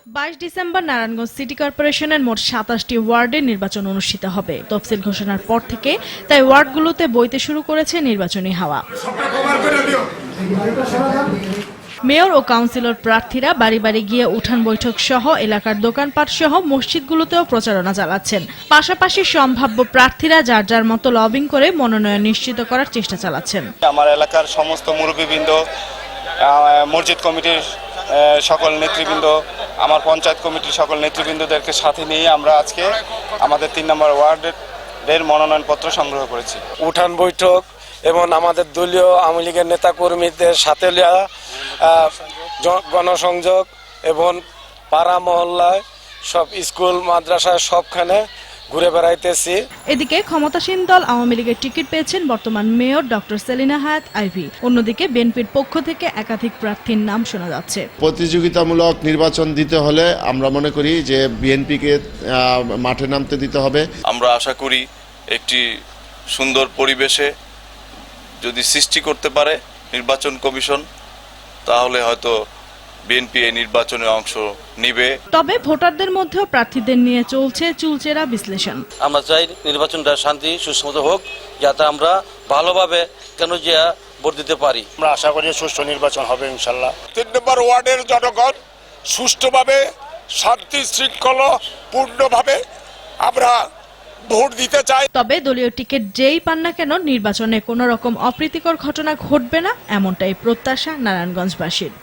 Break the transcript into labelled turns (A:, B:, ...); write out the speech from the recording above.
A: 22 December Narayanganj city কর্পোরেশনের মোট 27টি ওয়ার্ডে নির্বাচন অনুষ্ঠিত হবে। তফসিল ঘোষণার পর থেকে তাই ওয়ার্ডগুলোতে বইতে শুরু করেছে নির্বাচনী হাওয়া। মেয়র ও কাউন্সিলর প্রার্থীরা বাড়ি বাড়ি গিয়ে উঠান বৈঠক সহ এলাকার দোকানপাট সহ মসজিদগুলোতেও প্রচারণা চালাচ্ছেন। পাশাপাশি সম্ভাব্য প্রার্থীরা যার যার মতো লবিং করে মনোনয়ন নিশ্চিত করার চেষ্টা চালাচ্ছেন।
B: আমার এলাকার সমস্ত মুরব্বীবৃন্দ, মসজিদ কমিটির সকল নেতৃবৃন্দ, আমার পঞ্চায়েত কমিটির সকল নেতৃবৃন্দদেরকে সাথে নিয়ে আমরা আজকে আমাদের 3 নম্বর ওয়ার্ডের মনোনয়নপত্র সংগ্রহ করেছি।
C: উঠান বৈঠক এবং আমাদের দলীয় আওয়ামী লীগের নেতাকর্মীদের সাথে গণসংযোগ এবং পাড়া মহল্লায় সব স্কুল মাদ্রাসায় সবখানে ঘুরে বেড়াইতেছি।
A: এদিকে ক্ষমতাসীন দল আওয়ামী লীগের টিকিট পেয়েছেন বর্তমান মেয়র ডক্টর সেলিনা হায়াত আইভী। অন্যদিকে বিএনপির পক্ষ থেকে একাধিক প্রার্থীর নাম শোনা যাচ্ছে।
D: প্রতিযোগিতামূলক নির্বাচন দিতে হলে আমরা মনে করি যে বিএনপিকে মাঠে নামতে দিতে হবে।
E: আমরা আশা করি একটি সুন্দর পরিবেশে যদি সৃষ্টি করতে পারে নির্বাচন কমিশন, তাহলে হয়তো বিএনপি এই নির্বাচনে অংশ নিবে।
A: তবে ভোটারদের মধ্যেও প্রার্থীদের নিয়ে চলছে চুলচেরা বিশ্লেষণ।
F: আমরা চাই নির্বাচনটা শান্তি সুষ্ঠুমত হোক, যাতে আমরা ভালোভাবে কেন যে ভোট দিতে পারি।
C: আমরা আশা করি সুষ্ঠু নির্বাচন হবে ইনশাল্লাহ।
G: 3 নম্বর ওয়ার্ডের জনগণ সুষ্ঠুভাবে শান্তি শৃঙ্খলা পূর্ণভাবে আমরা ভোট দিতে চাই।
A: তবে দলীয় টিকিট যেই পান না কেন নির্বাচনে কোনো রকম অপ্রীতিকর ঘটনা ঘটবে না, এমনটাই প্রত্যাশা নারায়ণগঞ্জবাসীর।